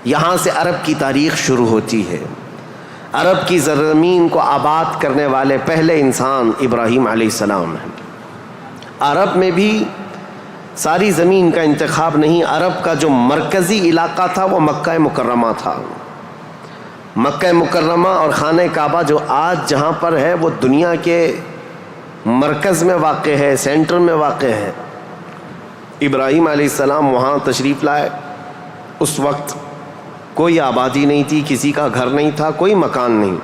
یہاں سے عرب کی تاریخ شروع ہوتی ہے۔ عرب کی زمین کو آباد کرنے والے پہلے انسان ابراہیم علیہ السلام ہیں۔ عرب میں بھی ساری زمین کا انتخاب نہیں، عرب کا جو مرکزی علاقہ تھا وہ مکہ مکرمہ تھا۔ مکہ مکرمہ اور خانہ کعبہ جو آج جہاں پر ہے وہ دنیا کے مرکز میں واقع ہے، سینٹر میں واقع ہے۔ ابراہیم علیہ السلام وہاں تشریف لائے، اس وقت کوئی آبادی نہیں تھی، کسی کا گھر نہیں تھا، کوئی مکان نہیں۔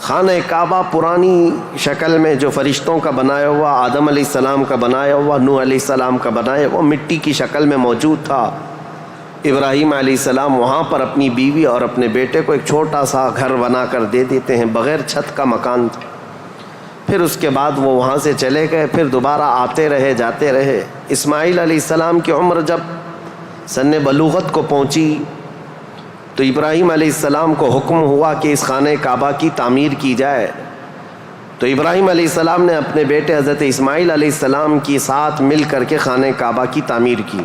خانہ کعبہ پرانی شکل میں جو فرشتوں کا بنایا ہوا، آدم علیہ السلام کا بنایا ہوا، نوح علیہ السلام کا بنایا ہوا مٹی کی شکل میں موجود تھا۔ ابراہیم علیہ السلام وہاں پر اپنی بیوی اور اپنے بیٹے کو ایک چھوٹا سا گھر بنا کر دے دیتے ہیں، بغیر چھت کا مکان تھا۔ پھر اس کے بعد وہ وہاں سے چلے گئے، پھر دوبارہ آتے رہے جاتے رہے۔ اسماعیل علیہ السلام کی عمر جب سن بلوغت کو پہنچی تو ابراہیم علیہ السلام کو حکم ہوا کہ اس خانہ کعبہ کی تعمیر کی جائے۔ تو ابراہیم علیہ السلام نے اپنے بیٹے حضرت اسماعیل علیہ السلام کے ساتھ مل کر کے خانہ کعبہ کی تعمیر کی۔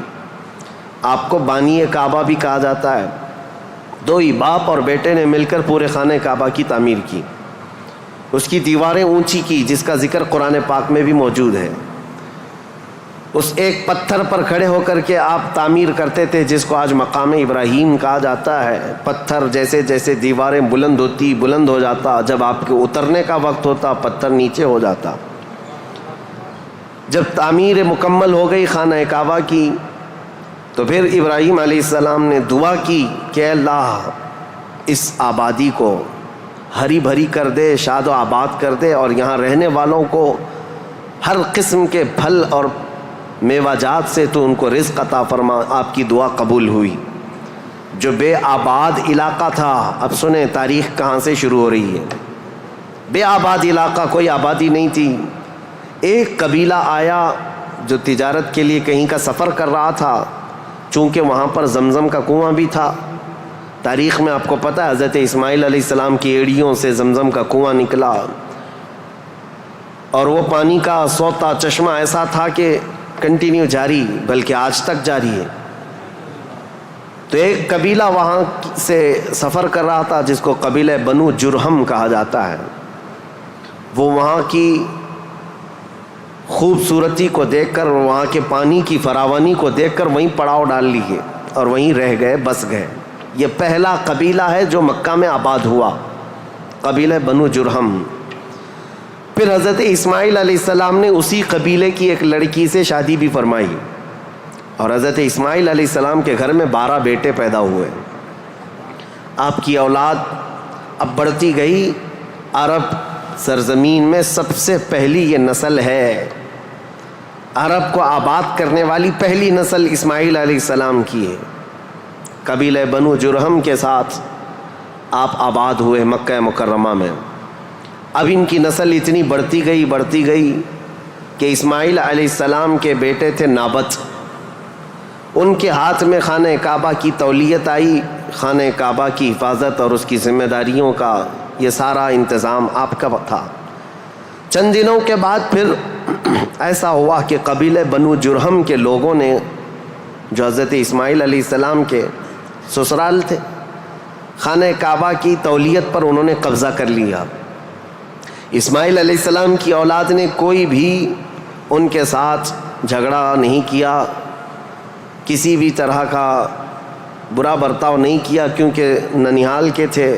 آپ کو بانی کعبہ بھی کہا جاتا ہے۔ دو ہی باپ اور بیٹے نے مل کر پورے خانہ کعبہ کی تعمیر کی، اس کی دیواریں اونچی کی، جس کا ذکر قرآن پاک میں بھی موجود ہے۔ اس ایک پتھر پر کھڑے ہو کر کے آپ تعمیر کرتے تھے، جس کو آج مقام ابراہیم کہا جاتا ہے۔ پتھر جیسے جیسے دیواریں بلند ہو جاتا، جب آپ کے اترنے کا وقت ہوتا پتھر نیچے ہو جاتا۔ جب تعمیر مکمل ہو گئی خانہ کعبہ کی تو پھر ابراہیم علیہ السلام نے دعا کی کہ اللہ اس آبادی کو ہری بھری کر دے، شاد و آباد کر دے، اور یہاں رہنے والوں کو ہر قسم کے پھل اور میوہ جات سے تو ان کو رزق عطا فرما۔ آپ کی دعا قبول ہوئی۔ جو بے آباد علاقہ تھا، اب سنیں تاریخ کہاں سے شروع ہو رہی ہے۔ بے آباد علاقہ، کوئی آبادی نہیں تھی۔ ایک قبیلہ آیا جو تجارت کے لیے کہیں کا سفر کر رہا تھا، چونکہ وہاں پر زمزم کا کنواں بھی تھا۔ تاریخ میں آپ کو پتہ ہے حضرت اسماعیل علیہ السلام کی ایڑیوں سے زمزم کا کنواں نکلا، اور وہ پانی کا سوتا چشمہ ایسا تھا کہ کنٹینیو جاری، بلکہ آج تک جاری ہے۔ تو ایک قبیلہ وہاں سے سفر کر رہا تھا جس کو قبیلہ بنو جرہم کہا جاتا ہے۔ وہ وہاں کی خوبصورتی کو دیکھ کر، وہاں کے پانی کی فراوانی کو دیکھ کر وہیں پڑاؤ ڈال لیے اور وہیں رہ گئے، بس گئے۔ یہ پہلا قبیلہ ہے جو مکہ میں آباد ہوا، قبیلہ بنو جرہم۔ پھر حضرت اسماعیل علیہ السلام نے اسی قبیلے کی ایک لڑکی سے شادی بھی فرمائی، اور حضرت اسماعیل علیہ السلام کے گھر میں 12 بیٹے پیدا ہوئے۔ آپ کی اولاد اب بڑھتی گئی۔ عرب سرزمین میں سب سے پہلی یہ نسل ہے، عرب کو آباد کرنے والی پہلی نسل اسماعیل علیہ السلام کی ہے۔ قبیلہ بنو جرہم کے ساتھ آپ آباد ہوئے مکہ مکرمہ میں۔ اب ان کی نسل اتنی بڑھتی گئی کہ اسماعیل علیہ السلام کے بیٹے تھے نابت، ان کے ہاتھ میں خانہ کعبہ کی تولیت آئی۔ خانہ کعبہ کی حفاظت اور اس کی ذمہ داریوں کا یہ سارا انتظام آپ کا تھا۔ چند دنوں کے بعد پھر ایسا ہوا کہ قبیلہ بنو جرہم کے لوگوں نے، جو حضرت اسماعیل علیہ السلام کے سسرال تھے، خانہ کعبہ کی تولیت پر انہوں نے قبضہ کر لیا۔ اسماعیل علیہ السلام کی اولاد نے کوئی بھی ان کے ساتھ جھگڑا نہیں کیا، کسی بھی طرح کا برا برتاؤ نہیں کیا، کیونکہ ننیہال کے تھے۔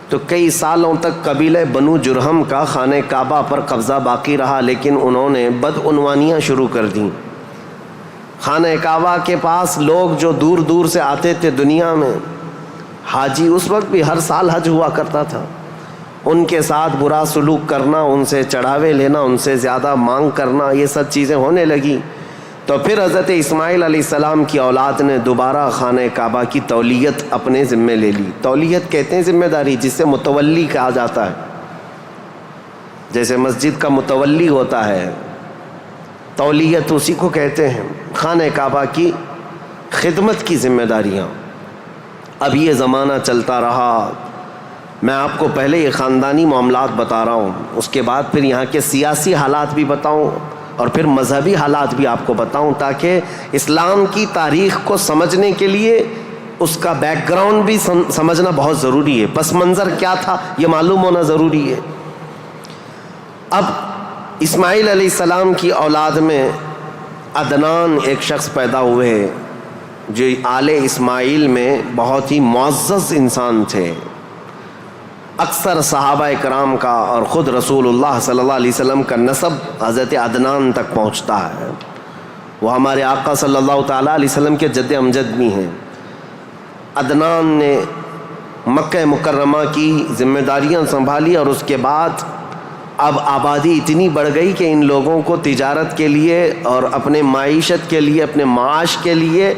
تو کئی سالوں تک قبیلہ بنو جرہم کا خانہ کعبہ پر قبضہ باقی رہا، لیکن انہوں نے بدعنوانیاں شروع کر دیں۔ خانہ کعبہ کے پاس لوگ جو دور دور سے آتے تھے دنیا میں، حاجی، اس وقت بھی ہر سال حج ہوا کرتا تھا، ان کے ساتھ برا سلوک کرنا، ان سے چڑھاوے لینا، ان سے زیادہ مانگ کرنا، یہ سب چیزیں ہونے لگی۔ تو پھر حضرت اسماعیل علیہ السلام کی اولاد نے دوبارہ خانہ کعبہ کی تولیت اپنے ذمہ لے لی۔ تولیت کہتے ہیں ذمہ داری، جس سے متولی کہا جاتا ہے، جیسے مسجد کا متولی ہوتا ہے، تولیت اسی کو کہتے ہیں۔ خانہ کعبہ کی خدمت کی ذمہ داریاں۔ اب یہ زمانہ چلتا رہا۔ میں آپ کو پہلے یہ خاندانی معاملات بتا رہا ہوں، اس کے بعد پھر یہاں کے سیاسی حالات بھی بتاؤں، اور پھر مذہبی حالات بھی آپ کو بتاؤں، تاکہ اسلام کی تاریخ کو سمجھنے کے لیے اس کا بیک گراؤنڈ بھی سمجھنا بہت ضروری ہے، پس منظر کیا تھا یہ معلوم ہونا ضروری ہے۔ اب اسماعیل علیہ السلام کی اولاد میں عدنان ایک شخص پیدا ہوئے جو آل اسماعیل میں بہت ہی معزز انسان تھے۔ اکثر صحابہ کرام کا اور خود رسول اللہ صلی اللہ علیہ وسلم کا نسب حضرت عدنان تک پہنچتا ہے۔ وہ ہمارے آقا صلی اللہ تعالیٰ علیہ وسلم کے جد امجد بھی ہیں۔ عدنان نے مکہ مکرمہ کی ذمہ داریاں سنبھالی اور اس کے بعد اب آبادی اتنی بڑھ گئی کہ ان لوگوں کو تجارت کے لیے اور اپنے معیشت کے لیے، اپنے معاش کے لیے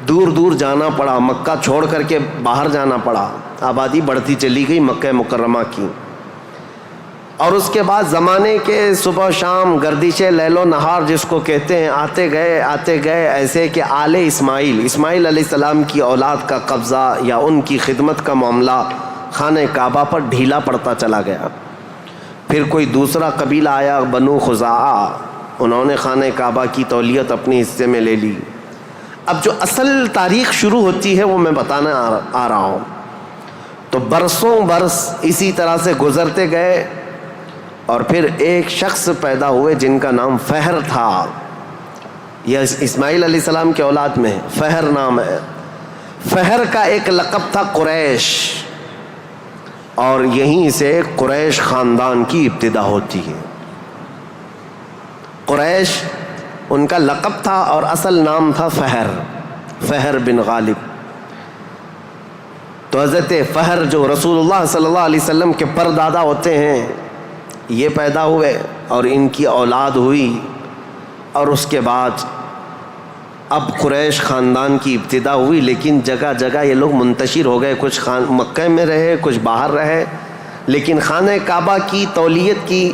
دور دور جانا پڑا، مکہ چھوڑ کر کے باہر جانا پڑا۔ آبادی بڑھتی چلی گئی مکہ مکرمہ کی، اور اس کے بعد زمانے کے صبح شام گردش لیل و نہار جس کو کہتے ہیں، آتے گئے ایسے کہ آل اسماعیل علیہ السلام کی اولاد کا قبضہ یا ان کی خدمت کا معاملہ خانہ کعبہ پر ڈھیلا پڑتا چلا گیا۔ پھر کوئی دوسرا قبیلہ آیا، بنو خزاعہ، انہوں نے خانہ کعبہ کی تولیت اپنے حصے میں لے لی۔ اب جو اصل تاریخ شروع ہوتی ہے وہ میں بتانا آ رہا ہوں۔ تو برسوں برس اسی طرح سے گزرتے گئے اور پھر ایک شخص پیدا ہوئے جن کا نام فہر تھا۔ یہ اسماعیل علیہ السلام کے اولاد میں فہر نام ہے۔ فہر کا ایک لقب تھا قریش، اور یہیں سے قریش خاندان کی ابتدا ہوتی ہے۔ قریش ان کا لقب تھا اور اصل نام تھا فہر بن غالب۔ تو حضرت فہر جو رسول اللہ صلی اللہ علیہ وسلم کے پردادا ہوتے ہیں، یہ پیدا ہوئے اور ان کی اولاد ہوئی، اور اس کے بعد اب قریش خاندان کی ابتدا ہوئی۔ لیکن جگہ جگہ یہ لوگ منتشر ہو گئے، کچھ مکہ میں رہے، کچھ باہر رہے، لیکن خانہ کعبہ کی تولیت کی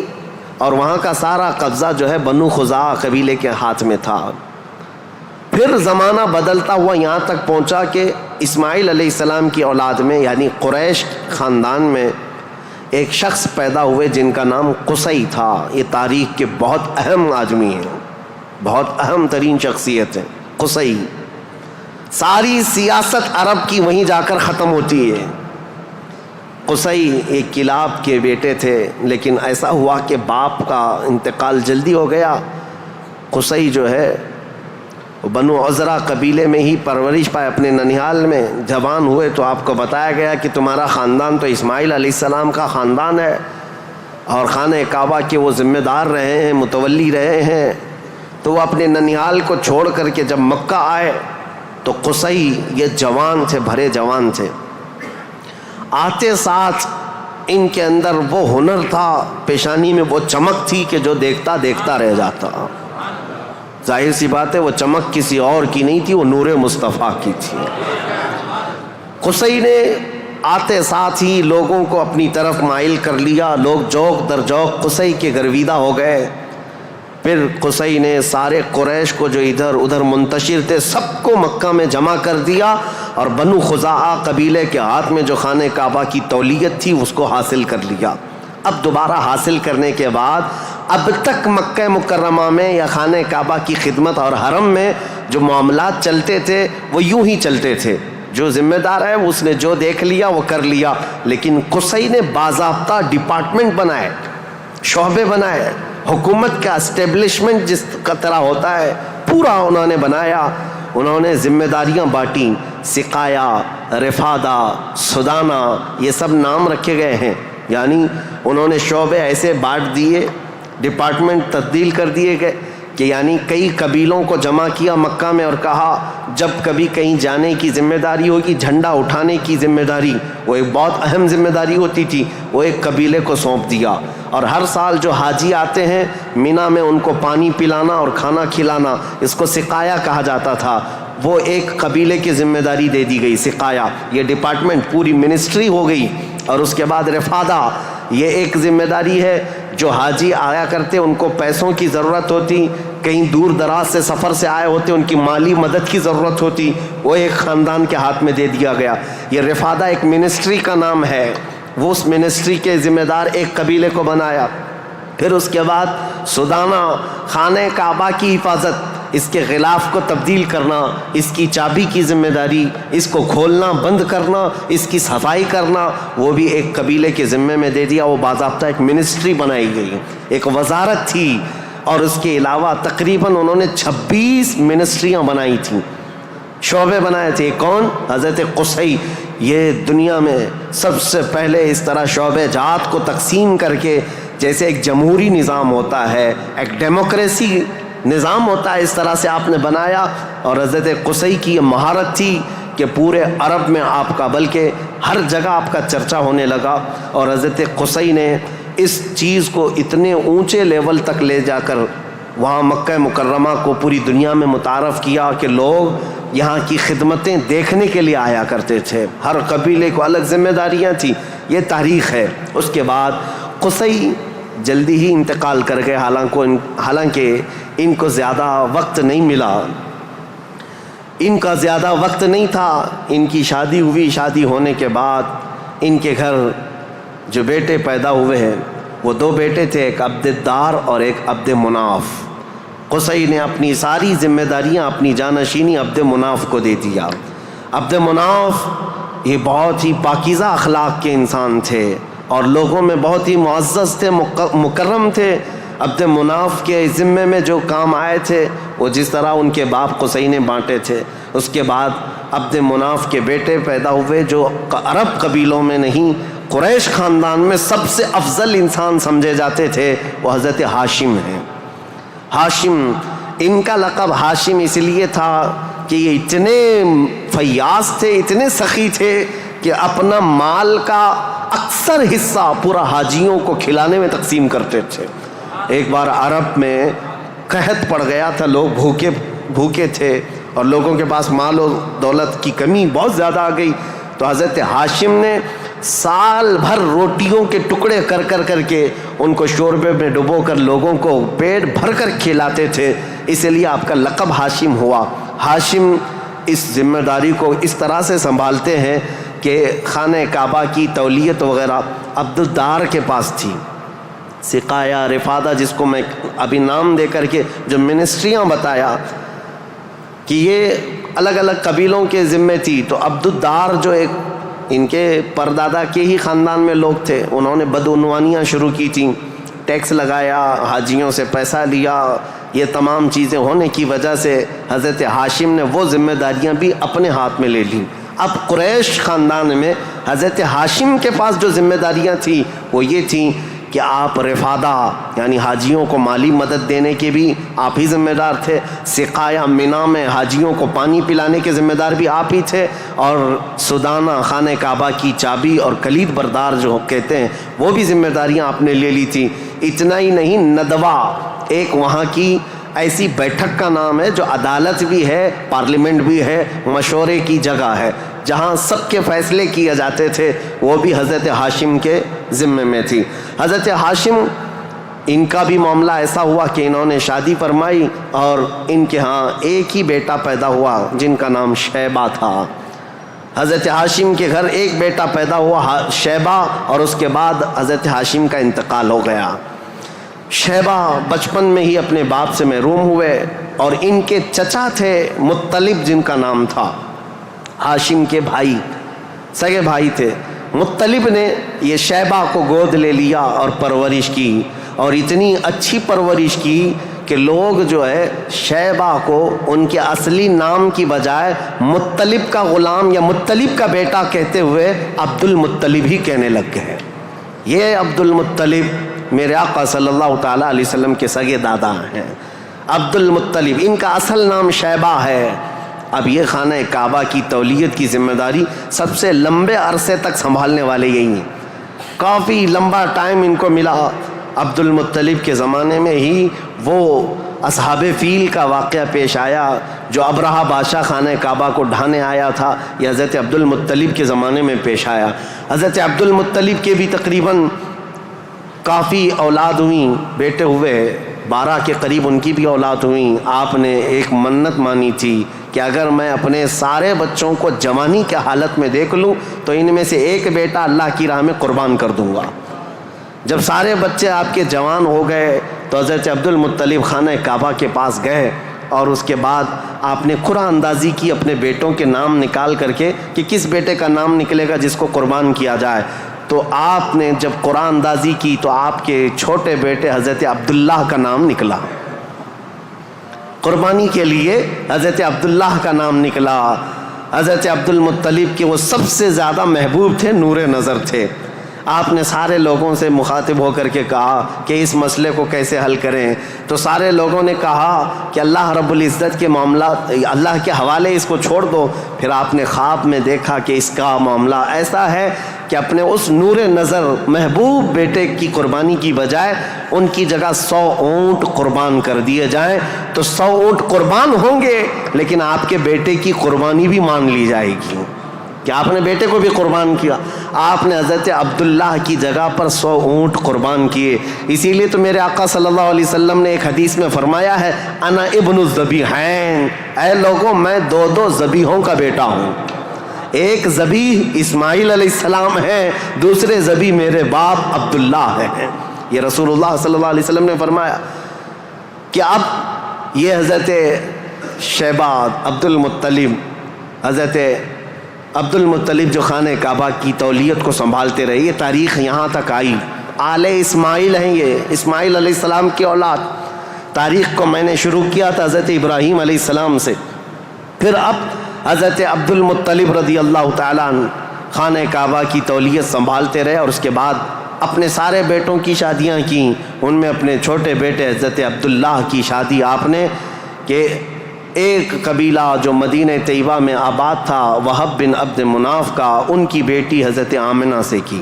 اور وہاں کا سارا قبضہ جو ہے بنو خزاعہ قبیلے کے ہاتھ میں تھا۔ پھر زمانہ بدلتا ہوا یہاں تک پہنچا کہ اسماعیل علیہ السلام کی اولاد میں یعنی قریش خاندان میں ایک شخص پیدا ہوئے جن کا نام قصی تھا۔ یہ تاریخ کے بہت اہم آدمی ہیں، بہت اہم ترین شخصیت ہے قصی۔ ساری سیاست عرب کی وہیں جا کر ختم ہوتی ہے۔ قصی ایک کلاب کے بیٹے تھے، لیکن ایسا ہوا کہ باپ کا انتقال جلدی ہو گیا۔ قصی جو ہے بنو عزرا قبیلے میں ہی پرورش پائے اپنے ننیھال میں۔ جوان ہوئے تو آپ کو بتایا گیا کہ تمہارا خاندان تو اسماعیل علیہ السلام کا خاندان ہے، اور خانہ کعبہ کے وہ ذمہ دار رہے ہیں، متولی رہے ہیں۔ تو وہ اپنے ننیھال کو چھوڑ کر کے جب مکہ آئے تو قصی یہ جوان تھے، بھرے جوان تھے۔ آتے ساتھ ان کے اندر وہ ہنر تھا، پیشانی میں وہ چمک تھی کہ جو دیکھتا دیکھتا رہ جاتا۔ ظاہر سی بات ہے وہ چمک کسی اور کی نہیں تھی، وہ نور مصطفیٰ کی تھی۔ قصی نے آتے ساتھ ہی لوگوں کو اپنی طرف مائل کر لیا، لوگ جوق در جوق قصی کے گرویدہ ہو گئے۔ پھر قصی نے سارے قریش کو جو ادھر ادھر منتشر تھے سب کو مکہ میں جمع کر دیا، اور بنو خزاعہ قبیلے کے ہاتھ میں جو خانہ کعبہ کی تولیت تھی اس کو حاصل کر لیا۔ اب دوبارہ حاصل کرنے کے بعد اب تک مکہ مکرمہ میں یا خانہ کعبہ کی خدمت اور حرم میں جو معاملات چلتے تھے وہ یوں ہی چلتے تھے۔ جو ذمہ دار ہے اس نے جو دیکھ لیا وہ کر لیا، لیکن قصی نے باضابطہ ڈپارٹمنٹ بنائے، شعبے بنائے، حکومت کا اسٹیبلشمنٹ جس کا طرح ہوتا ہے پورا انہوں نے بنایا۔ انہوں نے ذمہ داریاں بانٹیں، سقایا، رفادہ، سدانہ، یہ سب نام رکھے گئے ہیں۔ یعنی انہوں نے شعبے ایسے بانٹ دیے، ڈپارٹمنٹ تبدیل کر دیے گئے کہ یعنی کئی قبیلوں کو جمع کیا مکہ میں اور کہا جب کبھی کہیں جانے کی ذمہ داری ہوگی، جھنڈا اٹھانے کی ذمہ داری، وہ ایک بہت اہم ذمہ داری ہوتی تھی، وہ ایک قبیلے کو سونپ دیا۔ اور ہر سال جو حاجی آتے ہیں مینا میں ان کو پانی پلانا اور کھانا کھلانا، اس کو سقایا کہا جاتا تھا، وہ ایک قبیلے کی ذمہ داری دے دی گئی، سقایا۔ یہ ڈپارٹمنٹ پوری منسٹری ہو گئی۔ اور اس کے بعد رفادہ، یہ ایک ذمہ داری ہے، جو حاجی آیا کرتے ان کو پیسوں کی ضرورت ہوتی، کہیں دور دراز سے سفر سے آئے ہوتے ان کی مالی مدد کی ضرورت ہوتی، وہ ایک خاندان کے ہاتھ میں دے دیا گیا۔ یہ رفادہ ایک منسٹری کا نام ہے، وہ اس منسٹری کے ذمہ دار ایک قبیلے کو بنایا۔ پھر اس کے بعد سدانہ، خانہ کعبہ کی حفاظت، اس کے غلاف کو تبدیل کرنا، اس کی چابی کی ذمہ داری، اس کو کھولنا بند کرنا، اس کی صفائی کرنا، وہ بھی ایک قبیلے کے ذمے میں دے دیا۔ وہ باضابطہ ایک منسٹری بنائی گئی، ایک وزارت تھی، اور اس کے علاوہ تقریباً انہوں نے 26 منسٹریاں بنائی تھیں، شعبے بنائے تھے۔ کون؟ حضرت قصی۔ یہ دنیا میں سب سے پہلے اس طرح شعبے جات کو تقسیم کر کے، جیسے ایک جمہوری نظام ہوتا ہے، ایک ڈیموکریسی نظام ہوتا ہے، اس طرح سے آپ نے بنایا۔ اور حضرت قصی کی یہ مہارت تھی کہ پورے عرب میں آپ کا، بلکہ ہر جگہ آپ کا چرچا ہونے لگا۔ اور حضرت قصی نے اس چیز کو اتنے اونچے لیول تک لے جا کر وہاں مکہ مکرمہ کو پوری دنیا میں متعارف کیا کہ لوگ یہاں کی خدمتیں دیکھنے کے لیے آیا کرتے تھے۔ ہر قبیلے کو الگ ذمہ داریاں تھیں۔ یہ تاریخ ہے۔ اس کے بعد قصی جلدی ہی انتقال کر گئے، حالانکہ ان کو زیادہ وقت نہیں ملا، ان کا زیادہ وقت نہیں تھا۔ ان کی شادی ہوئی، شادی ہونے کے بعد ان کے گھر جو بیٹے پیدا ہوئے ہیں وہ 2 بیٹے تھے، ایک عبد الدار اور ایک عبد مناف۔ قصی نے اپنی ساری ذمہ داریاں، اپنی جانشینی عبد مناف کو دے دیا۔ عبد مناف یہ بہت ہی پاکیزہ اخلاق کے انسان تھے اور لوگوں میں بہت ہی معزز تھے، مکرم تھے۔ عبد مناف کے ذمے میں جو کام آئے تھے وہ جس طرح ان کے باپ قصی نے بانٹے تھے۔ اس کے بعد عبد مناف کے بیٹے پیدا ہوئے جو عرب قبیلوں میں نہیں، قریش خاندان میں سب سے افضل انسان سمجھے جاتے تھے، وہ حضرت ہاشم ہیں۔ ہاشم، ان کا لقب ہاشم اس لیے تھا کہ یہ اتنے فیاض تھے، اتنے سخی تھے کہ اپنا مال کا اکثر حصہ پورا حاجیوں کو کھلانے میں تقسیم کرتے تھے۔ ایک بار عرب میں قحط پڑ گیا تھا، لوگ بھوکے تھے اور لوگوں کے پاس مال و دولت کی کمی بہت زیادہ آ گئی، تو حضرت ہاشم نے سال بھر روٹیوں کے ٹکڑے کر کے ان کو شوربے میں ڈبو کر لوگوں کو پیٹ بھر کر کھلاتے تھے، اس لیے آپ کا لقب ہاشم ہوا۔ ہاشم اس ذمہ داری کو اس طرح سے سنبھالتے ہیں کہ خانہ کعبہ کی تولیت وغیرہ عبد الدار کے پاس تھی۔ سقایہ، رفادہ، جس کو میں ابھی نام دے کر کے جو منسٹریاں بتایا کہ یہ الگ الگ قبیلوں کے ذمے تھی، تو عبد الدار جو ایک ان کے پردادا کے ہی خاندان میں لوگ تھے، انہوں نے بدعنوانیاں شروع کی تھیں، ٹیکس لگایا، حاجیوں سے پیسہ لیا، یہ تمام چیزیں ہونے کی وجہ سے حضرت ہاشم نے وہ ذمہ داریاں بھی اپنے ہاتھ میں لے لیں۔ اب قریش خاندان میں حضرت ہاشم کے پاس جو ذمہ داریاں تھیں وہ یہ تھیں کہ آپ رفادہ یعنی حاجیوں کو مالی مدد دینے کے بھی آپ ہی ذمہ دار تھے، سقایہ مینا میں حاجیوں کو پانی پلانے کے ذمہ دار بھی آپ ہی تھے، اور سدانہ خانہ کعبہ کی چابی اور کلید بردار جو کہتے ہیں وہ بھی ذمہ داریاں آپ نے لے لی تھی۔ اتنا ہی نہیں، ندوہ ایک وہاں کی ایسی بیٹھک کا نام ہے جو عدالت بھی ہے، پارلیمنٹ بھی ہے، مشورے کی جگہ ہے، جہاں سب کے فیصلے کیے جاتے تھے، وہ بھی حضرت ہاشم کے ذمے میں تھی۔ حضرت ہاشم، ان کا بھی معاملہ ایسا ہوا کہ انہوں نے شادی فرمائی اور ان کے ہاں ایک ہی بیٹا پیدا ہوا جن کا نام شیبہ تھا۔ حضرت ہاشم کے گھر ایک بیٹا پیدا ہوا شیبہ، اور اس کے بعد حضرت ہاشم کا انتقال ہو گیا۔ شیبہ بچپن میں ہی اپنے باپ سے محروم ہوئے، اور ان کے چچا تھے مطلب، جن کا نام تھا، ہاشم کے بھائی، سگے بھائی تھے۔ مطلب نے یہ شیبہ کو گود لے لیا اور پرورش کی، اور اتنی اچھی پرورش کی کہ لوگ جو ہے شیبہ کو ان کے اصلی نام کی بجائے مطلب کا غلام یا مطلب کا بیٹا کہتے ہوئے عبد المطلب ہی کہنے لگ گئے۔ یہ عبد المطلب میرے آقا صلی اللہ تعالیٰ علیہ وسلم کے سگے دادا ہیں، عبد المطلب، ان کا اصل نام شیبہ ہے۔ اب یہ خانہ کعبہ کی تولیت کی ذمہ داری سب سے لمبے عرصے تک سنبھالنے والے یہی ہیں، کافی لمبا ٹائم ان کو ملا۔ عبد المطلب کے زمانے میں ہی وہ اصحاب فیل کا واقعہ پیش آیا جو ابرہہ بادشاہ خانہ کعبہ کو ڈھانے آیا تھا، یہ حضرت عبد المطلب کے زمانے میں پیش آیا۔ حضرت عبد المطلب کے بھی تقریباً کافی اولاد ہوئیں، بیٹے ہوئے 12 کے قریب ان کی بھی اولاد ہوئیں۔ آپ نے ایک منت مانی تھی کہ اگر میں اپنے سارے بچوں کو جوانی کے حالت میں دیکھ لوں تو ان میں سے ایک بیٹا اللہ کی راہ میں قربان کر دوں گا۔ جب سارے بچے آپ کے جوان ہو گئے تو حضرت عبد المطلب خانہ کعبہ کے پاس گئے اور اس کے بعد آپ نے قرعہ اندازی کی اپنے بیٹوں کے نام نکال کر کے کہ کس بیٹے کا نام نکلے گا جس کو قربان کیا جائے. تو آپ نے جب قرعہ اندازی کی تو آپ کے چھوٹے بیٹے حضرت عبداللہ کا نام نکلا. قربانی کے لیے حضرت عبداللہ کا نام نکلا. حضرت عبد المطلب کے وہ سب سے زیادہ محبوب تھے, نور نظر تھے. آپ نے سارے لوگوں سے مخاطب ہو کر کے کہا کہ اس مسئلے کو کیسے حل کریں. تو سارے لوگوں نے کہا کہ اللہ رب العزت کے معاملات اللہ کے حوالے اس کو چھوڑ دو. پھر آپ نے خواب میں دیکھا کہ اس کا معاملہ ایسا ہے کہ اپنے اس نور نظر محبوب بیٹے کی قربانی کی بجائے ان کی جگہ 100 اونٹ قربان کر دیے جائیں. تو 100 اونٹ قربان ہوں گے لیکن آپ کے بیٹے کی قربانی بھی مان لی جائے گی کہ آپ نے بیٹے کو بھی قربان کیا. آپ نے حضرت عبداللہ کی جگہ پر 100 اونٹ قربان کیے. اسی لیے تو میرے آقا صلی اللہ علیہ وسلم نے ایک حدیث میں فرمایا ہے انا ابن الذبیحین, اے لوگوں میں 2 ذبیحوں کا بیٹا ہوں. ایک ذبیح اسماعیل علیہ السلام ہے, دوسرے ذبیح میرے باپ عبداللہ ہیں. یہ رسول اللہ صلی اللہ علیہ وسلم نے فرمایا کہ اب یہ حضرت شیبہ عبد المطلب, حضرت عبد المطلب جو خانہ کعبہ کی تولیت کو سنبھالتے رہے, یہ تاریخ یہاں تک آئی. آل اسماعیل ہیں, یہ اسماعیل علیہ السلام کی اولاد. تاریخ کو میں نے شروع کیا تھا حضرت ابراہیم علیہ السلام سے, پھر اب حضرت عبد المطلب رضی اللہ تعالیٰ عنہ خانہ کعبہ کی تولیت سنبھالتے رہے, اور اس کے بعد اپنے سارے بیٹوں کی شادیاں کیں. ان میں اپنے چھوٹے بیٹے حضرت عبداللہ کی شادی آپ نے کہ ایک قبیلہ جو مدینہ طیبہ میں آباد تھا وہب بن عبد مناف کا, ان کی بیٹی حضرت آمنہ سے کی,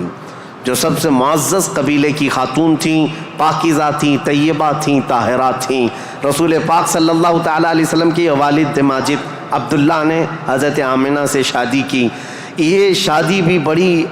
جو سب سے معزز قبیلے کی خاتون تھیں, پاکیزہ تھیں, طیبہ تھیں, طاہرہ تھیں. رسول پاک صلی اللہ تعالیٰ علیہ وسلم کے والد ماجد عبداللہ نے حضرت آمنہ سے شادی کی. یہ شادی بھی بڑی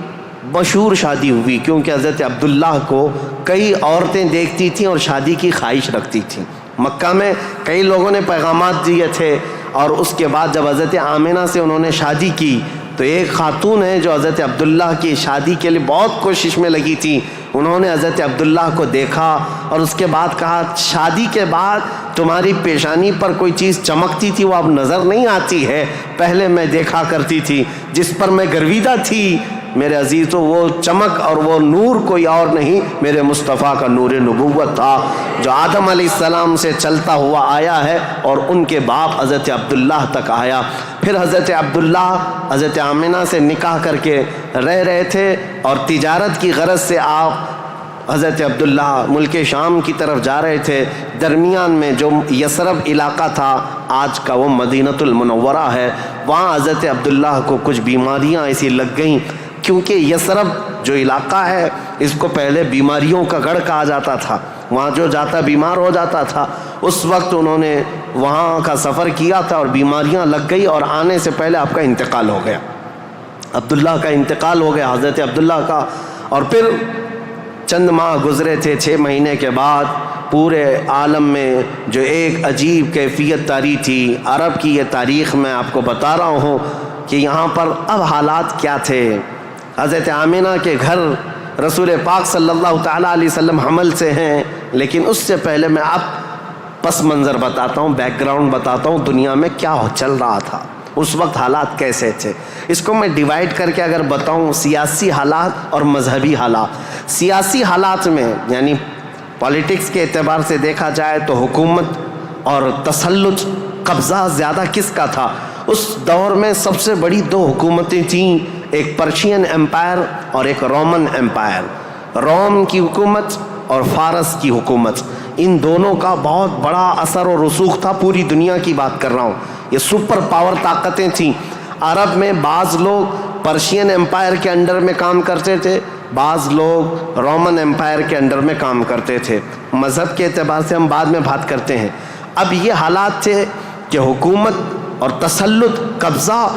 مشہور شادی ہوئی کیونکہ حضرت عبداللہ کو کئی عورتیں دیکھتی تھیں اور شادی کی خواہش رکھتی تھیں. مکہ میں کئی لوگوں نے پیغامات دیے تھے, اور اس کے بعد جب حضرت آمنہ سے انہوں نے شادی کی تو ایک خاتون ہے جو حضرت عبداللہ کی شادی کے لیے بہت کوشش میں لگی تھی. انہوں نے حضرت عبداللہ کو دیکھا اور اس کے بعد کہا شادی کے بعد تمہاری پیشانی پر کوئی چیز چمکتی تھی وہ اب نظر نہیں آتی ہے, پہلے میں دیکھا کرتی تھی, جس پر میں گرویدہ تھی میرے عزیزو وہ چمک اور وہ نور کوئی اور نہیں میرے مصطفیٰ کا نور نبوت تھا جو آدم علیہ السلام سے چلتا ہوا آیا ہے اور ان کے باپ حضرت عبداللہ تک آیا. پھر حضرت عبداللہ حضرت آمنہ سے نکاح کر کے رہ رہے تھے, اور تجارت کی غرض سے آپ حضرت عبداللہ ملک شام کی طرف جا رہے تھے. درمیان میں جو یثرب علاقہ تھا آج کا وہ مدینۃ المنورہ ہے, وہاں حضرت عبداللہ کو کچھ بیماریاں ایسی لگ گئیں کیونکہ یثرب جو علاقہ ہے اس کو پہلے بیماریوں کا گڑھ کہا جاتا تھا, وہاں جو جاتا بیمار ہو جاتا تھا. اس وقت انہوں نے وہاں کا سفر کیا تھا اور بیماریاں لگ گئی اور آنے سے پہلے آپ کا انتقال ہو گیا, عبداللہ کا انتقال ہو گیا حضرت عبداللہ کا. اور پھر چند ماہ گزرے تھے, 6 مہینے کے بعد پورے عالم میں جو ایک عجیب کیفیت طاری تھی. عرب کی یہ تاریخ میں آپ کو بتا رہا ہوں کہ یہاں پر اب حالات کیا تھے. حضرت آمنہ کے گھر رسول پاک صلی اللہ تعالیٰ علیہ وسلم حمل سے ہیں, لیکن اس سے پہلے میں اب پس منظر بتاتا ہوں, بیک گراؤنڈ بتاتا ہوں دنیا میں کیا چل رہا تھا, اس وقت حالات کیسے تھے. اس کو میں ڈیوائیڈ کر کے اگر بتاؤں سیاسی حالات اور مذہبی حالات. سیاسی حالات میں یعنی پالیٹکس کے اعتبار سے دیکھا جائے تو حکومت اور تسلط قبضہ زیادہ کس کا تھا. اس دور میں سب سے بڑی 2 حکومتیں تھیں, ایک پرشین امپائر اور ایک رومن امپائر. روم کی حکومت اور فارس کی حکومت, ان دونوں کا بہت بڑا اثر و رسوخ تھا. پوری دنیا کی بات کر رہا ہوں, یہ سپر پاور طاقتیں تھیں. عرب میں بعض لوگ پرشین امپائر کے انڈر میں کام کرتے تھے, بعض لوگ رومن امپائر کے انڈر میں کام کرتے تھے. مذہب کے اعتبار سے ہم بعد میں بات کرتے ہیں. اب یہ حالات تھے کہ حکومت اور تسلط, قبضہ,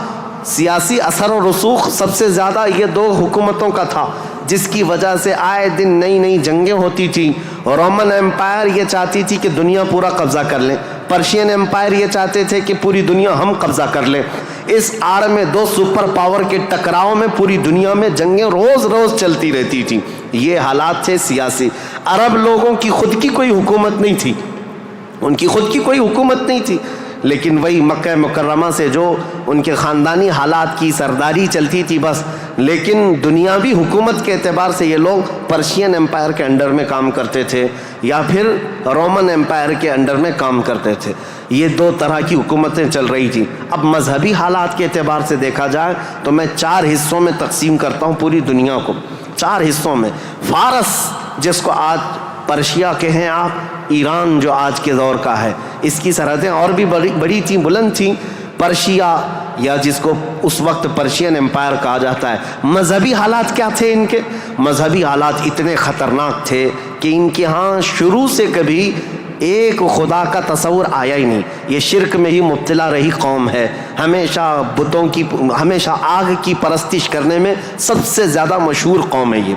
سیاسی اثر و رسوخ سب سے زیادہ یہ 2 حکومتوں کا تھا, جس کی وجہ سے آئے دن نئی نئی جنگیں ہوتی تھیں. رومن امپائر یہ چاہتی تھی کہ دنیا پورا قبضہ کر لیں, پرشین امپائر یہ چاہتے تھے کہ پوری دنیا ہم قبضہ کر لیں. اس آڑ میں 2 سپر پاور کے ٹکراؤ میں پوری دنیا میں جنگیں روز روز چلتی رہتی تھیں. یہ حالات تھے سیاسی. عرب لوگوں کی خود کی کوئی حکومت نہیں تھی, ان کی خود کی کوئی حکومت نہیں تھی، لیکن وہی مکہ مکرمہ سے جو ان کے خاندانی حالات کی سرداری چلتی تھی بس. لیکن دنیاوی حکومت کے اعتبار سے یہ لوگ پرشین امپائر کے انڈر میں کام کرتے تھے یا پھر رومن امپائر کے انڈر میں کام کرتے تھے. یہ دو طرح کی حکومتیں چل رہی تھیں. اب مذہبی حالات کے اعتبار سے دیکھا جائے تو میں 4 حصوں میں تقسیم کرتا ہوں پوری دنیا کو. 4 حصوں میں فارس، جس کو آج پرشیا کہیں آپ، ایران جو آج کے دور کا ہے، اس کی سرحدیں اور بھی بڑی تھیں، بلند تھیں. پرشیا یا جس کو اس وقت پرشین امپائر کہا جاتا ہے. مذہبی حالات کیا تھے ان کے؟ مذہبی حالات اتنے خطرناک تھے کہ ان کے ہاں شروع سے کبھی ایک خدا کا تصور آیا ہی نہیں. یہ شرک میں ہی مبتلا رہی قوم ہے. ہمیشہ بتوں کی، ہمیشہ آگ کی پرستش کرنے میں سب سے زیادہ مشہور قوم ہے یہ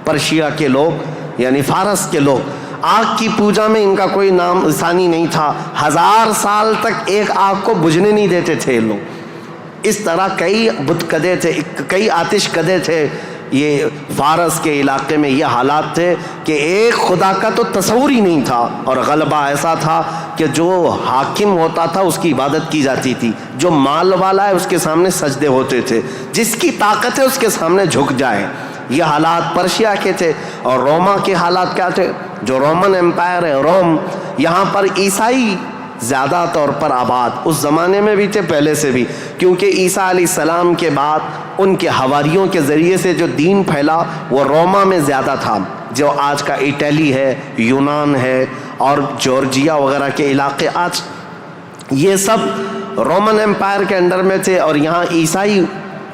پرشیا کے لوگ، یعنی فارس کے لوگ. آگ کی پوجا میں ان کا کوئی نام ثانی نہیں تھا. 1000 سال تک ایک آگ کو بجھنے نہیں دیتے تھے یہ لوگ. اس طرح کئی بت کدے تھے، کئی آتش کدے تھے. یہ فارس کے علاقے میں یہ حالات تھے کہ ایک خدا کا تو تصور ہی نہیں تھا، اور غلبہ ایسا تھا کہ جو حاکم ہوتا تھا اس کی عبادت کی جاتی تھی، جو مال والا ہے اس کے سامنے سجدے ہوتے تھے، جس کی طاقت ہے اس کے سامنے جھک جائے. یہ حالات پرشیا کے تھے. اور روما کے حالات کیا تھے؟ جو رومن امپائر ہے روم، یہاں پر عیسائی زیادہ طور پر آباد اس زمانے میں بھی تھے، پہلے سے بھی، کیونکہ عیسیٰ علیہ السلام کے بعد ان کے حواریوں کے ذریعے سے جو دین پھیلا وہ روما میں زیادہ تھا، جو آج کا اٹلی ہے، یونان ہے اور جورجیا وغیرہ کے علاقے آج یہ سب رومن امپائر کے انڈر میں تھے، اور یہاں عیسائی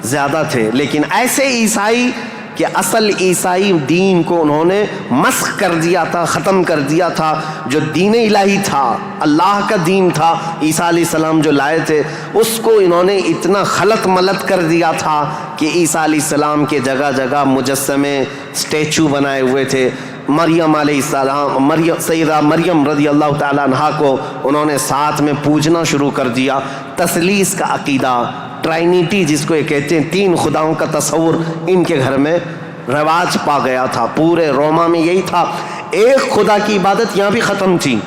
زیادہ تھے. لیکن ایسے عیسائی کہ اصل عیسائی دین کو انہوں نے مسخ کر دیا تھا، ختم کر دیا تھا. جو دین الہی تھا، اللہ کا دین تھا، عیسیٰ علیہ السلام جو لائے تھے، اس کو انہوں نے اتنا خلط ملط کر دیا تھا کہ عیسیٰ علیہ السلام کے جگہ جگہ مجسمے، اسٹیچو بنائے ہوئے تھے. مریم علیہ السلام، سیدہ مریم رضی اللہ تعالیٰ عنہا کو انہوں نے ساتھ میں پوجنا شروع کر دیا. تثلیث کا عقیدہ، ٹرائنیٹی جس کو یہ کہتے ہیں، 3 خداؤں کا تصور ان کے گھر میں رواج پا گیا تھا. پورے روما میں یہی تھا. ایک خدا کی عبادت یہاں بھی ختم تھی.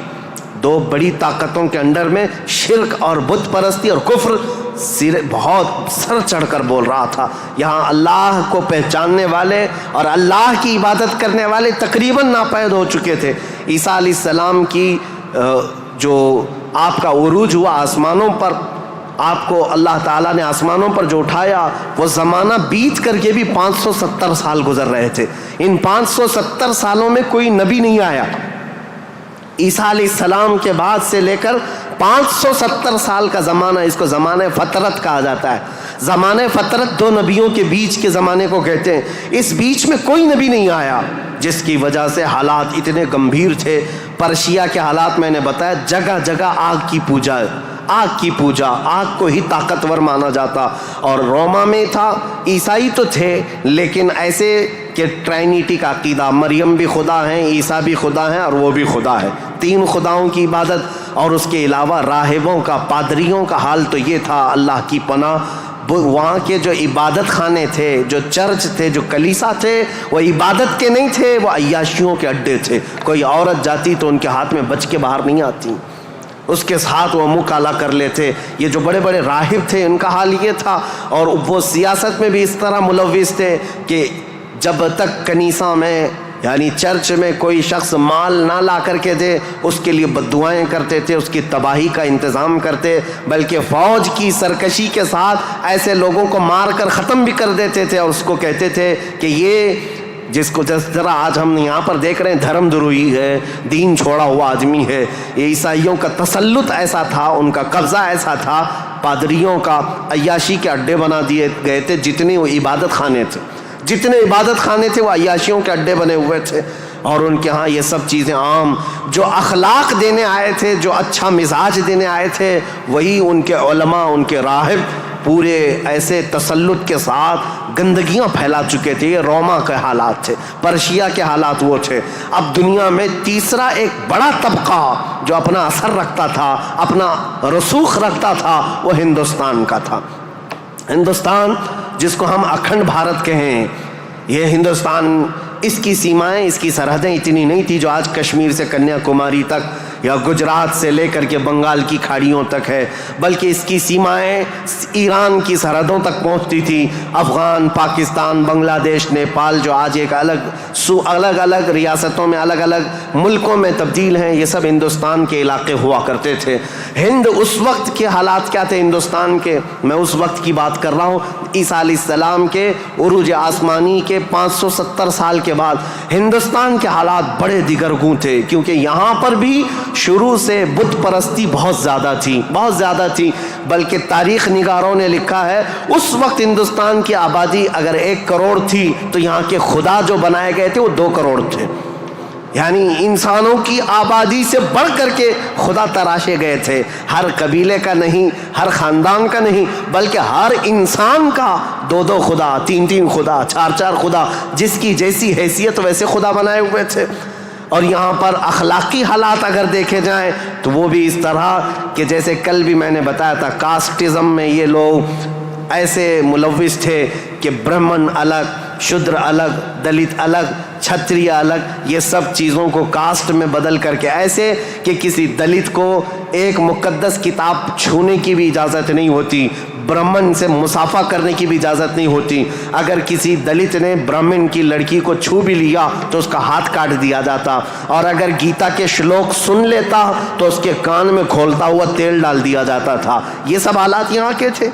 2 بڑی طاقتوں کے انڈر میں شرک اور بت پرستی اور کفر بہت سر چڑھ کر بول رہا تھا. یہاں اللہ کو پہچاننے والے اور اللہ کی عبادت کرنے والے تقریباً ناپید ہو چکے تھے. عیسیٰ علیہ السلام کی جو آپ کا عروج ہوا آسمانوں پر، آپ کو اللہ تعالیٰ نے آسمانوں پر جو اٹھایا، وہ زمانہ بیت کر کے بھی 570 سال گزر رہے تھے. ان 570 سالوں میں کوئی نبی نہیں آیا. عیسیٰ علیہ السلام کے بعد سے لے کر 570 سال کا زمانہ، اس کو زمانہ فترت کہا جاتا ہے. زمانہ فترت 2 نبیوں کے بیچ کے زمانے کو کہتے ہیں. اس بیچ میں کوئی نبی نہیں آیا، جس کی وجہ سے حالات اتنے گمبھیر تھے. پرشیا کے حالات میں نے بتایا، جگہ جگہ آگ کی پوجا، آگ کی پوجا، آگ کو ہی طاقتور مانا جاتا. اور روما میں تھا، عیسائی تو تھے لیکن ایسے کہ ٹرائنیٹی کا عقیدہ، مریم بھی خدا ہیں، عیسیٰ بھی خدا ہیں اور وہ بھی خدا ہے. 3 خداؤں کی عبادت. اور اس کے علاوہ راہبوں کا، پادریوں کا حال تو یہ تھا، اللہ کی پناہ، وہاں کے جو عبادت خانے تھے، جو چرچ تھے، جو کلیسا تھے، وہ عبادت کے نہیں تھے، وہ عیاشیوں کے اڈے تھے. کوئی عورت جاتی تو ان کے ہاتھ میں بچ کے باہر نہیں آتی، اس کے ساتھ وہ منہ کالا کر لیتے. یہ جو بڑے بڑے راہب تھے ان کا حال یہ تھا. اور وہ سیاست میں بھی اس طرح ملوث تھے کہ جب تک کنیسہ میں یعنی چرچ میں کوئی شخص مال نہ لا کر کے دے، اس کے لیے بددعائیں کرتے تھے، اس کی تباہی کا انتظام کرتے، بلکہ فوج کی سرکشی کے ساتھ ایسے لوگوں کو مار کر ختم بھی کر دیتے تھے. اور اس کو کہتے تھے کہ یہ جس کو جس طرح آج ہم یہاں پر دیکھ رہے ہیں دھرم دروہی ہے، دین چھوڑا ہوا آدمی ہے. یہ عیسائیوں کا تسلط ایسا تھا، ان کا قبضہ ایسا تھا، پادریوں کا عیاشی کے اڈے بنا دیے گئے تھے. جتنے وہ عبادت خانے تھے، جتنے عبادت خانے تھے، وہ عیاشیوں کے اڈے بنے ہوئے تھے. اور ان کے ہاں یہ سب چیزیں عام. جو اخلاق دینے آئے تھے، جو اچھا مزاج دینے آئے تھے، وہی ان کے علماء، ان کے راہب پورے ایسے تسلط کے ساتھ گندگیاں پھیلا چکے تھے. یہ روما کے حالات تھے، پرشیا کے حالات وہ تھے. اب دنیا میں تیسرا ایک بڑا طبقہ جو اپنا اثر رکھتا تھا، اپنا رسوخ رکھتا تھا، وہ ہندوستان کا تھا. ہندوستان جس کو ہم اکھنڈ بھارت کہیں، یہ ہندوستان، اس کی سیمائیں، اس کی سرحدیں اتنی نہیں تھی جو آج کشمیر سے کنیا کماری تک یا گجرات سے لے کر کے بنگال کی کھاڑیوں تک ہے، بلکہ اس کی سیمائیں ایران کی سرحدوں تک پہنچتی تھی۔ افغان، پاکستان، بنگلہ دیش، نیپال جو آج ایک الگ الگ ریاستوں میں، الگ الگ ملکوں میں تبدیل ہیں، یہ سب ہندوستان کے علاقے ہوا کرتے تھے۔ ہند اس وقت کے حالات کیا تھے ہندوستان کے، میں اس وقت کی بات کر رہا ہوں، عیسیٰ علیہ السلام کے عروج آسمانی کے 570 سال کے بعد ہندوستان کے حالات بڑے دیگرگوں تھے، کیونکہ یہاں پر بھی شروع سے بت پرستی بہت زیادہ تھی، بلکہ تاریخ نگاروں نے لکھا ہے اس وقت ہندوستان کی آبادی اگر 1 کروڑ تھی تو یہاں کے خدا جو بنائے گئے تھے وہ 2 کروڑ تھے، یعنی انسانوں کی آبادی سے بڑھ کر کے خدا تراشے گئے تھے۔ ہر قبیلے کا نہیں، ہر خاندان کا نہیں، بلکہ ہر انسان کا 2 خدا، 3 خدا، 4 خدا، جس کی جیسی حیثیت ویسے خدا بنائے ہوئے تھے۔ اور یہاں پر اخلاقی حالات اگر دیکھے جائیں تو وہ بھی اس طرح کہ جیسے کل بھی میں نے بتایا تھا، کاسٹزم میں یہ لوگ ایسے ملوث تھے کہ برہمن الگ، شودر الگ، دلت الگ، چھتریہ الگ، یہ سب چیزوں کو کاسٹ میں بدل کر کے، ایسے کہ کسی دلت کو ایک مقدس کتاب چھونے کی بھی اجازت نہیں ہوتی، برہمن سے مصافحہ کرنے کی بھی اجازت نہیں ہوتی۔ اگر کسی دلت نے برہمن کی لڑکی کو چھو بھی لیا تو اس کا ہاتھ کاٹ دیا جاتا، اور اگر گیتا کے شلوک سن لیتا تو اس کے کان میں کھولتا ہوا تیل ڈال دیا جاتا تھا۔ یہ سب حالات یہاں کے تھے،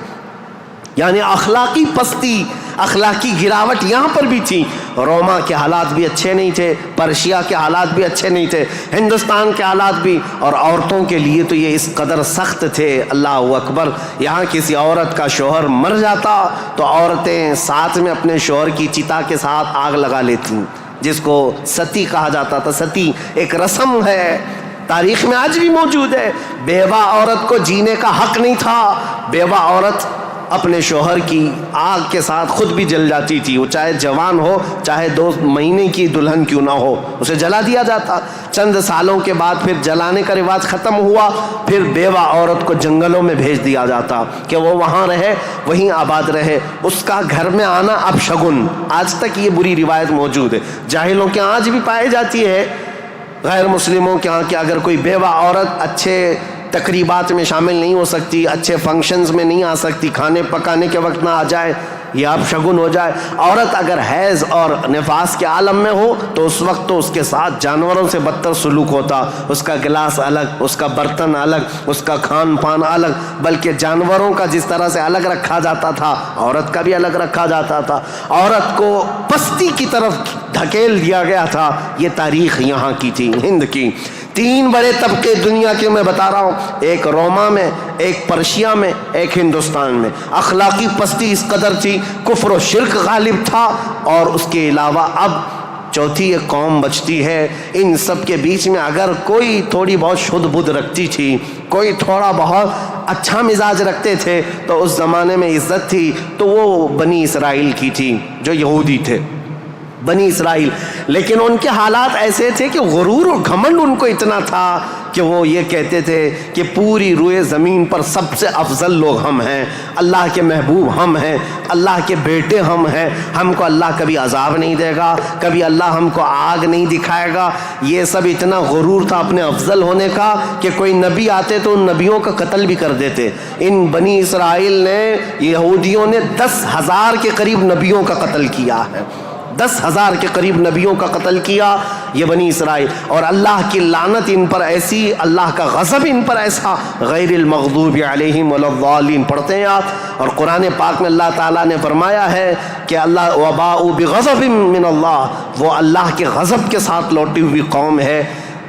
یعنی اخلاقی پستی، اخلاقی گراوٹ یہاں پر بھی تھی۔ روما کے حالات بھی اچھے نہیں تھے، پرشیا کے حالات بھی اچھے نہیں تھے، ہندوستان کے حالات بھی، اور عورتوں کے لیے تو یہ اس قدر سخت تھے، اللہ اکبر۔ یہاں کسی عورت کا شوہر مر جاتا تو عورتیں ساتھ میں اپنے شوہر کی چتا کے ساتھ آگ لگا لیتی، جس کو ستی کہا جاتا تھا۔ ستی ایک رسم ہے، تاریخ میں آج بھی موجود ہے۔ بیوہ عورت کو جینے کا حق نہیں تھا، بیوہ عورت اپنے شوہر کی آگ کے ساتھ خود بھی جل جاتی تھی، وہ چاہے جوان ہو، چاہے 2 مہینے کی دلہن کیوں نہ ہو، اسے جلا دیا جاتا۔ چند سالوں کے بعد پھر جلانے کا رواج ختم ہوا، پھر بیوہ عورت کو جنگلوں میں بھیج دیا جاتا کہ وہ وہاں رہے، وہیں آباد رہے، اس کا گھر میں آنا اب شگن۔ آج تک یہ بری روایت موجود ہے، جاہلوں کے آج بھی پائی جاتی ہے، غیر مسلموں کے ہاں کہ اگر کوئی بیوہ عورت اچھے تقریبات میں شامل نہیں ہو سکتی، اچھے فنکشنز میں نہیں آ سکتی، کھانے پکانے کے وقت نہ آ جائے، یہ اب شگن ہو جائے۔ عورت اگر حیض اور نفاس کے عالم میں ہو تو اس وقت تو اس کے ساتھ جانوروں سے بدتر سلوک ہوتا، اس کا گلاس الگ، اس کا برتن الگ، اس کا کھان پان الگ، بلکہ جانوروں کا جس طرح سے الگ رکھا جاتا تھا عورت کا بھی الگ رکھا جاتا تھا، عورت کو پستی کی طرف دھکیل دیا گیا تھا۔ یہ تاریخ یہاں کی تھی، ہند کی۔ 3 بڑے طبقے دنیا کے میں بتا رہا ہوں، ایک روما میں، ایک پرشیا میں، ایک ہندوستان میں۔ اخلاقی پستی اس قدر تھی، کفر و شرک غالب تھا، اور اس کے علاوہ اب چوتھی ایک قوم بچتی ہے۔ ان سب کے بیچ میں اگر کوئی تھوڑی بہت شدھ بدھ رکھتی تھی، کوئی تھوڑا بہت اچھا مزاج رکھتے تھے تو اس زمانے میں عزت تھی، تو وہ بنی اسرائیل کی تھی جو یہودی تھے، بنی اسرائیل۔ لیکن ان کے حالات ایسے تھے کہ غرور و گھمنڈ ان کو اتنا تھا کہ وہ یہ کہتے تھے کہ پوری روئے زمین پر سب سے افضل لوگ ہم ہیں، اللہ کے محبوب ہم ہیں، اللہ کے بیٹے ہم ہیں، ہم کو اللہ کبھی عذاب نہیں دے گا، کبھی اللہ ہم کو آگ نہیں دکھائے گا۔ یہ سب اتنا غرور تھا اپنے افضل ہونے کا کہ کوئی نبی آتے تو ان نبیوں کا قتل بھی کر دیتے۔ ان بنی اسرائیل نے، یہودیوں نے 10,000 کے قریب نبیوں کا قتل کیا ہے، 10,000 کے قریب نبیوں کا قتل کیا یہ بنی اسرائیل، اور اللہ کی لعنت ان پر ایسی، اللہ کا غضب ان پر ایسا، غیر المغضوب علیہم ولا الضالین پڑھتے ہیں آپ، اور قرآن پاک میں اللہ تعالیٰ نے فرمایا ہے کہ اللہ وباء بغضب من اللہ، وہ اللہ کے غضب کے ساتھ لوٹی ہوئی قوم ہے۔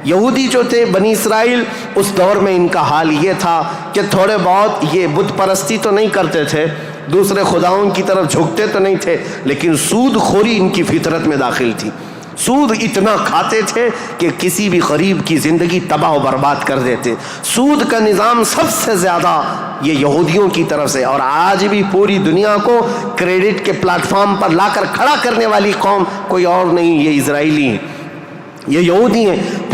یہودی جو تھے بنی اسرائیل، اس دور میں ان کا حال یہ تھا کہ تھوڑے بہت یہ بت پرستی تو نہیں کرتے تھے، دوسرے خداؤں کی طرف جھکتے تو نہیں تھے، لیکن سود خوری ان کی فطرت میں داخل تھی۔ سود اتنا کھاتے تھے کہ کسی بھی غریب کی زندگی تباہ و برباد کر دیتے۔ سود کا نظام سب سے زیادہ یہ یہودیوں کی طرف سے، اور آج بھی پوری دنیا کو کریڈٹ کے پلیٹ فارم پر لا کر کھڑا کرنے والی قوم کوئی اور نہیں، یہ اسرائیلی ہیں، یہ یہودی ہیں۔